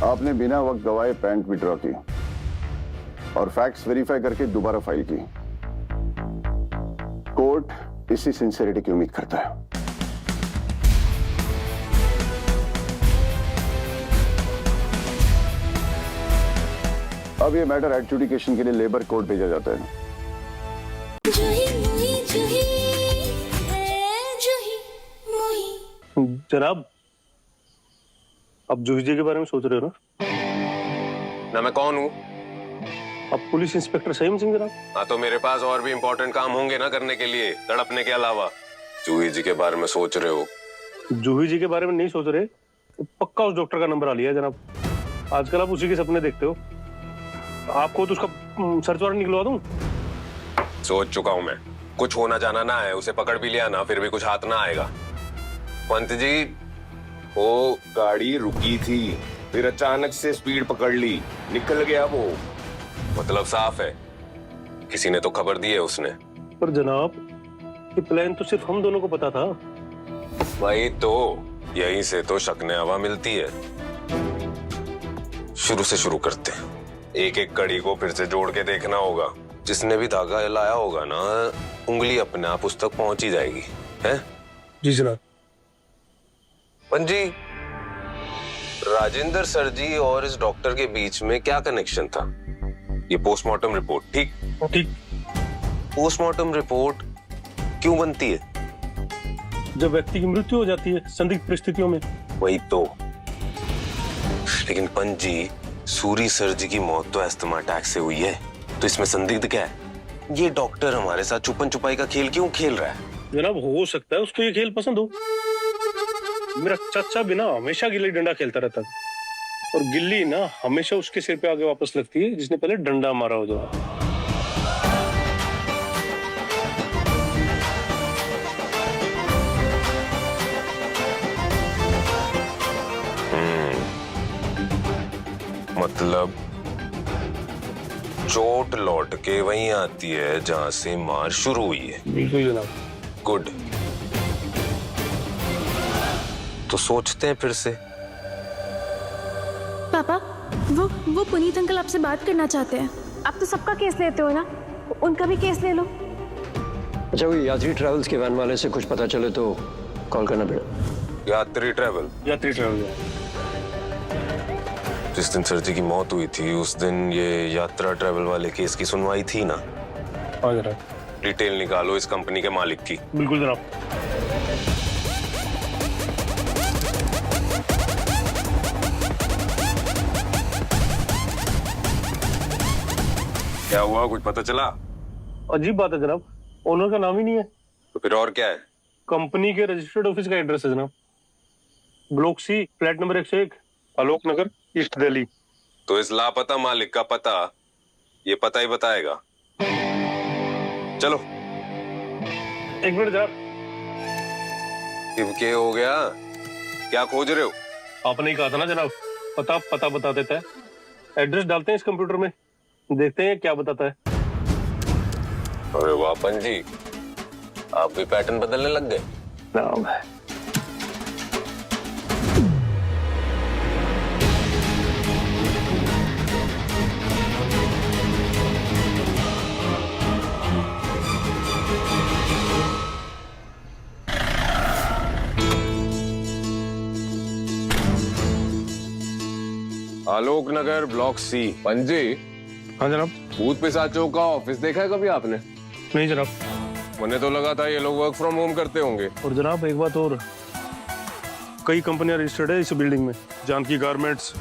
आपने बिना वक्त गवाए पैंट विड्रॉ की और फैक्ट्स वेरीफाई करके दोबारा फाइल की। कोर्ट इसी सिंसियरिटी की उम्मीद करता है। अब ये मैटर एडजुडिकेशन के लिए लेबर कोर्ट भेजा जाता है। जनाब, आप जूही जी के बारे में सोच रहे हो ना मैं कौन हूँ? आप पुलिस इंस्पेक्टर सहीम सिंह जनाब। हाँ, तो मेरे पास और भी इम्पोर्टेंट काम होंगे ना करने के लिए, तड़पने के अलावा। जूही जी के बारे में सोच रहे हो? जूही जी के बारे में नहीं सोच रहे, पक्का उस डॉक्टर का नंबर आ लिया जनाब। आजकल आप उसी के सपने देखते हो। आपको तो उसका सर्च वारंट निकलवा दूं? सोच चुका हूँ मैं। कुछ होना जाना ना है, उसे पकड़ भी लिया ना फिर भी कुछ हाथ ना आएगा। पंत जी, वो गाड़ी रुकी थी, फिर अचानक से स्पीड पकड़ ली, निकल गया वो। मतलब साफ है, किसी ने तो खबर दी है उसने। पर जनाब, ये प्लान तो सिर्फ हम दोनों को पता था। वही तो, यहीं से तो शक ने हवा मिलती है। शुरू से शुरू करते हैं। एक एक कड़ी को फिर से जोड़ के देखना होगा। जिसने भी धागा लाया होगा ना, उंगली अपने आप उस तक पहुंच ही जाएगी। है जी जनाब। पंजी, राजेंद्र सर जी और इस डॉक्टर के बीच में क्या कनेक्शन था? ये पोस्टमार्टम रिपोर्ट, ठीक? ठीक। पोस्टमार्टम रिपोर्ट क्यों बनती है? जब व्यक्ति की मृत्यु हो जाती है संदिग्ध परिस्थितियों में। वही तो। लेकिन पंजी, सूरी सर जी की मौत तो अस्थमा अटैक से हुई है, तो इसमें संदिग्ध क्या है? ये डॉक्टर हमारे साथ छुपन छुपाई का खेल क्यों खेल रहा है? जनाब, हो सकता है उसको ये खेल पसंद हो। मेरा चाचा भी ना हमेशा गिल्ली डंडा खेलता रहता था, और गिल्ली ना हमेशा उसके सिर पे आगे वापस लगती है जिसने पहले डंडा मारा हो जनाब। मतलब चोट लौट के वहीं आती है जहां से मार शुरू हुई है। बिल्कुल जनाब। गुड। तो सोचते हैं फिर से। पापा, वो पुनीत अंकल आपसे बात करना चाहते हैं। आप तो सबका केस लेते हो ना, उनका भी केस ले लो। अच्छा, कोई यात्री ट्रैवल्स के वैन वाले से कुछ पता चले तो कॉल करना पड़ेगा। यात्री ट्रैवल? यात्री ट्रैवल। जिस दिन सर जी की मौत हुई थी उस दिन ये यात्रा ट्रैवल वाले केस की सुनवाई थी ना? हाँ जनाब। डिटेल निकालो इस कंपनी के मालिक की। बिल्कुल जनाब। क्या हुआ, कुछ पता चला? अजीब बात है जनाब, ओनर का नाम ही नहीं है। तो फिर और क्या है? कंपनी के रजिस्टर्ड ऑफिस का एड्रेस है जनाब, ब्लॉक सी, फ्लैट नंबर 101, आलोक नगर, ईस्ट दिल्ली। तो इस लापता मालिक का पता ये पता ही बताएगा। चलो। एक मिनट जनाब। क्या हो गया? क्या खोज रहे हो? आपने ही कहा था ना जनाब, पता बता देता है। एड्रेस डालते हैं इस कंप्यूटर में, देखते हैं क्या बताता है। अरे वाह पंजी, आप भी पैटर्न बदलने लग गए। नाम है। आलोक नगर, ब्लॉक सी। पंजी, हाँ जनाब। भूत पिशाचों का ऑफिस देखा है कभी आपने? नहीं जनाब। मुझे तो लगा था ये लोग वर्क फ्रॉम होम करते होंगे। और जनाब एक बात और, कई कंपनियां रजिस्टर्ड है इस बिल्डिंग में। Janki garments,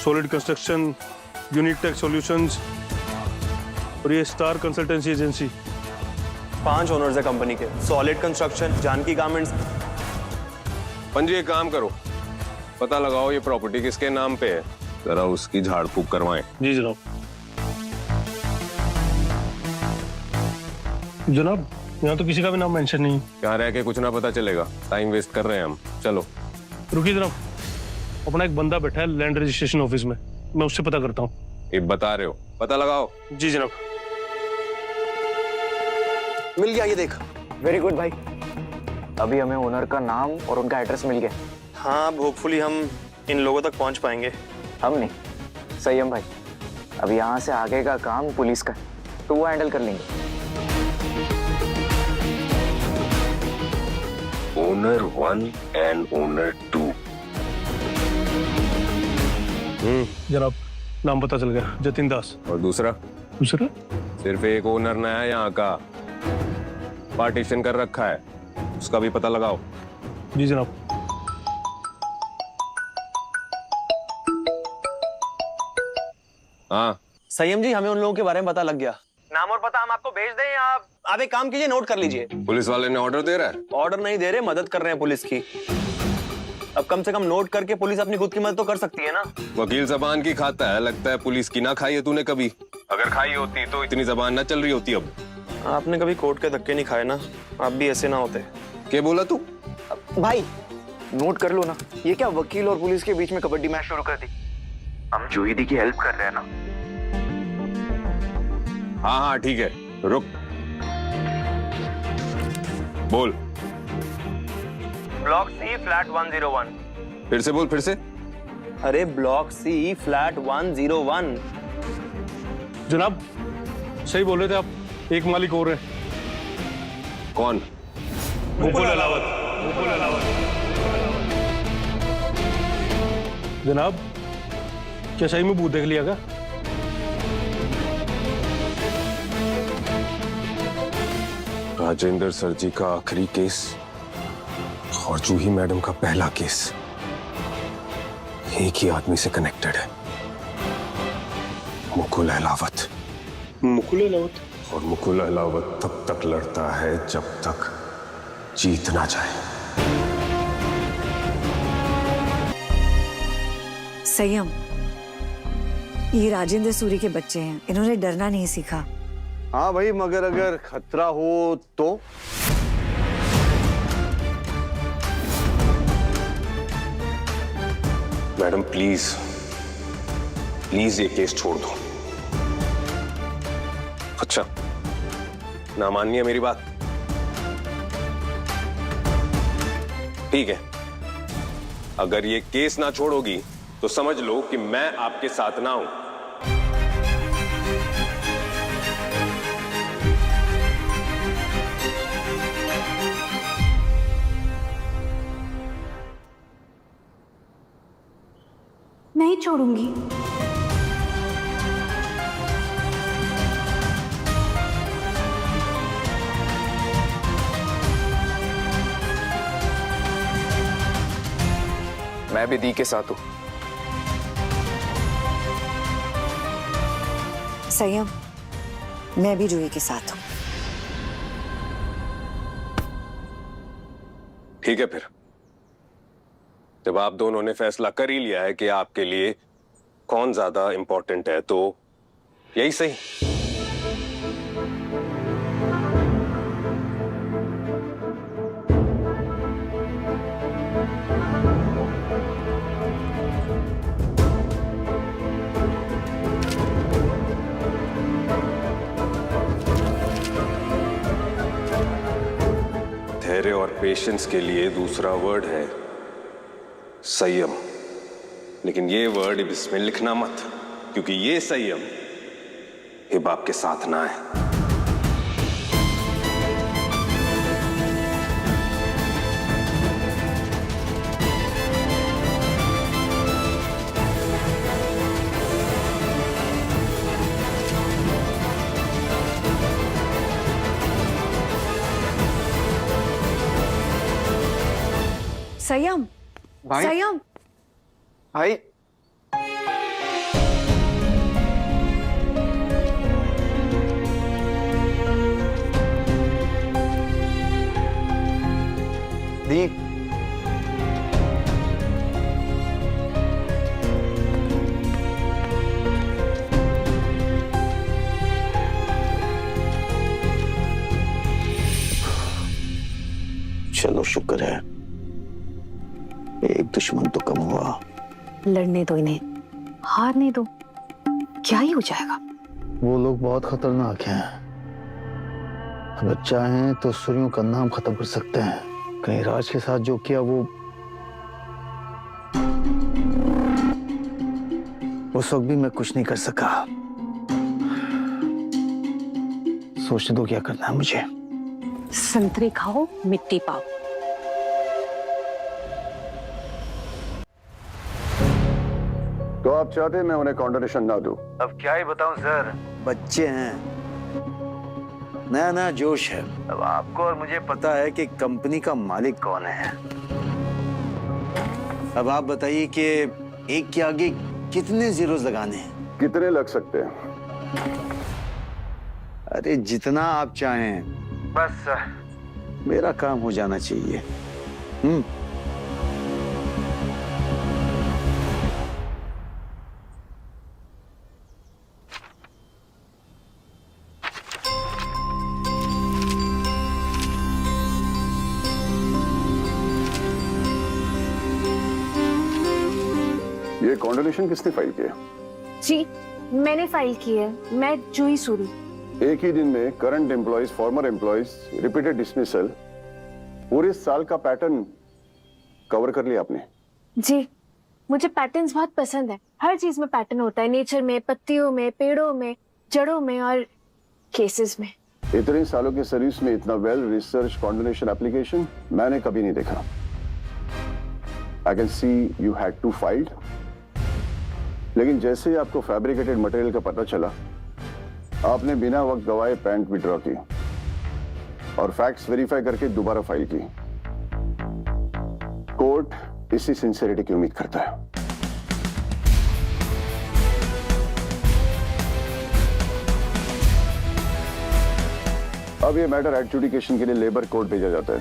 solid construction, unique tech solutions और ये स्टार कंसल्टेंसी एजेंसी। 5 ओनर्स है कंपनी के, सॉलिड कंस्ट्रक्शन, जानकी गारमेंट्स। पंजी, एक काम करो, पता लगाओ ये प्रॉपर्टी किसके नाम पे है, जरा उसकी झाड़ फूक करवाएं। जी जनाब। जनाब, यहाँ तो किसी का भी नाम मेंशन नहीं। यहाँ रह के कुछ ना पता चलेगा, टाइम वेस्ट कर रहे हैं हम। चलो। रुकिए जनाब, अपना एक बंदा बैठा है लैंड रजिस्ट्रेशन ऑफिस में, मैं उससे पता करता हूँ। ये बता रहे हो, पता लगाओ। जी जनाब। मिल गया, ये देख। वेरी गुड भाई, अभी हमें ओनर का नाम और उनका एड्रेस मिल गया। हाँ, अब होपफुली हम इन लोगों तक पहुंच पाएंगे। हम नहीं, संयम भाई। अब यहाँ से आगे का काम पुलिस का, तो वो हैंडल कर लेंगे। Owner 1 and owner 2। जनाब, नाम पता चल गया, जतिन दास। और दूसरा? दूसरा? सिर्फ एक ओनर नया है यहाँ का, पार्टीशन कर रखा है, उसका भी पता लगाओ। जी जनाब। हाँ, संयम जी, हमें उन लोगों के बारे में पता लग गया। नाम और पता हम आपको भेज दें या आप एक काम कीजिए, नोट कर लीजिए। पुलिस वाले ने ऑर्डर दे रहा है? ऑर्डर नहीं दे रहे, मदद कर रहे हैं पुलिस की। अब कम से कम नोट करके पुलिस अपनी खुद की मदद तो कर सकती है ना। वकील जबान की खाता है, लगता है पुलिस की ना खाई है तूने कभी। अगर खाई होती तो इतनी जबान ना चल रही होती अब। आपने कभी कोर्ट के धक्के नहीं खाए ना, आप भी ऐसे ना होते। क्या बोला तू? भाई नोट कर लो ना, ये क्या वकील और पुलिस के बीच में कबड्डी मैच शुरू कर दी? हम जूही की हेल्प कर रहे हैं ना। हाँ हाँ ठीक है, रुक, बोल। Block C flat 101। फिर से बोल, फिर से। अरे ब्लॉक सी फ्लैट 101। जनाब, सही बोल रहे थे आप, एक मालिक और है। कौन? मुकुल अलावत। मुकुल अलावत। जनाब, क्या सही में भूत देख लिया क्या? राजेंद्र सर जी का आखिरी केस और जूही मैडम का पहला केस एक ही आदमी से कनेक्टेड है, मुकुल अहलावत। मुकुल अलावत? और मुकुल अहलावत तब तक लड़ता है जब तक जीत ना जाए। संयम, ये राजेंद्र सूरी के बच्चे हैं, इन्होंने डरना नहीं सीखा। हाँ भाई, मगर अगर खतरा हो तो? मैडम प्लीज प्लीज ये केस छोड़ दो। अच्छा, ना मानिए मेरी बात? ठीक है, अगर ये केस ना छोड़ोगी तो समझ लो कि मैं आपके साथ ना हूं। नहीं छोड़ूंगी। मैं भी दी के साथ हूं। संयम, मैं भी जूही के साथ हूँ। ठीक है, फिर जब आप दोनों ने फैसला कर ही लिया है कि आपके लिए कौन ज्यादा इंपॉर्टेंट है, तो यही सही। धैर्य और पेशेंस के लिए दूसरा वर्ड है संयम। लेकिन ये वर्ड इसमें लिखना मत, क्योंकि ये संयम हिब आपके साथ ना है। संयम, भाई। संयम, भाई दी, चलो शुक्र है, एक दुश्मन तो कम हुआ। लड़ने दो इन्हें, हारने दो, क्या ही हो जाएगा। वो लोग बहुत खतरनाक हैं, अगर चाहें तो सूर्यों का नाम खत्म कर सकते हैं। कहीं राज के साथ जो किया वो उस वक्त भी मैं कुछ नहीं कर सका। सोचने दो क्या करना है मुझे। संतरे खाओ, मिट्टी पाओ। तो आप चाहते हैं मैं उन्हें कॉन्डोनेशन ना दूं? अब क्या ही बताऊं सर, बच्चे हैं, नया नया जोश है। अब आपको और मुझे पता है कि कंपनी का मालिक कौन है। अब आप बताइए कि एक के आगे कितने जीरोस लगाने हैं? कितने लग सकते हैं? अरे जितना आप चाहें, बस मेरा काम हो जाना चाहिए। ये कॉन्डोनेशन किसने फाइल किया? जी मैंने फाइल की है, मैं जूही सूरी। एक ही दिन में current employees, farmer employees, repeated dismissal, पूरे साल का पैटर्न कवर कर लिया आपने? जी मुझे पैटर्न्स बहुत पसंद है। हर चीज में पैटर्न होता है, नेचर में, पत्तियों में, पेड़ों में, जड़ों में और केसेस में। इतने सालों के सर्विस में इतना वेल रिसर्च कॉन्डोनेशन एप्लीकेशन मैंने कभी नहीं देखा। I can see you had to filed, लेकिन जैसे ही आपको फैब्रिकेटेड मटेरियल का पता चला, आपने बिना वक्त गवाए पैंट विड्रॉ की और फैक्ट्स वेरीफाई करके दोबारा फाइल की। कोर्ट इसी सिंसियरिटी की उम्मीद करता है। अब ये मैटर एडजुडिकेशन के लिए लेबर कोर्ट भेजा जाता है।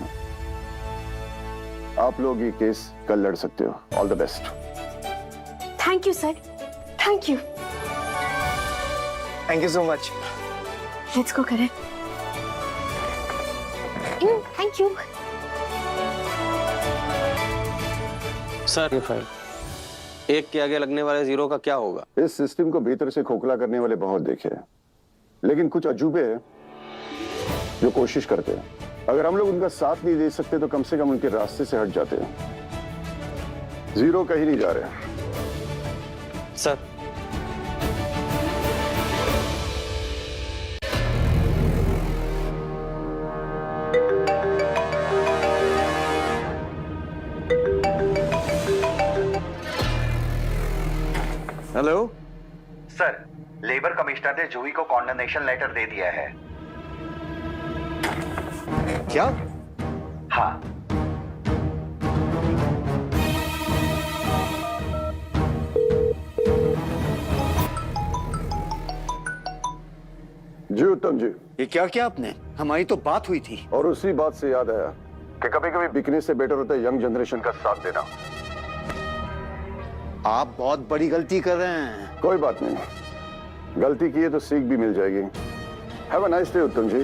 आप लोग ये केस कल लड़ सकते हो। All the best. Thank you sir, thank you. Thank you so much. Let's go करें। थैंक यू सर, एक के आगे लगने वाले जीरो का क्या होगा? इस सिस्टम को भीतर से खोखला करने वाले बहुत देखे हैं, लेकिन कुछ अजूबे हैं जो कोशिश करते हैं। अगर हम लोग उनका साथ नहीं दे सकते तो कम से कम उनके रास्ते से हट जाते हैं। जीरो कहीं नहीं जा रहे। Sir, hello sir, labour commissioner ने जूही को कॉन्डोनेशन लेटर दे दिया है। क्या? हाँ। जी उत्तम जी, ये क्या किया आपने? हमारी तो बात हुई थी। और उसी बात से याद आया कि कभी कभी बिकने से बेटर होता है यंग जनरेशन का साथ देना। आप बहुत बड़ी गलती कर रहे हैं। कोई बात नहीं, गलती की है तो सीख भी मिल जाएगी। हैव अ नाइस डे उत्तम जी।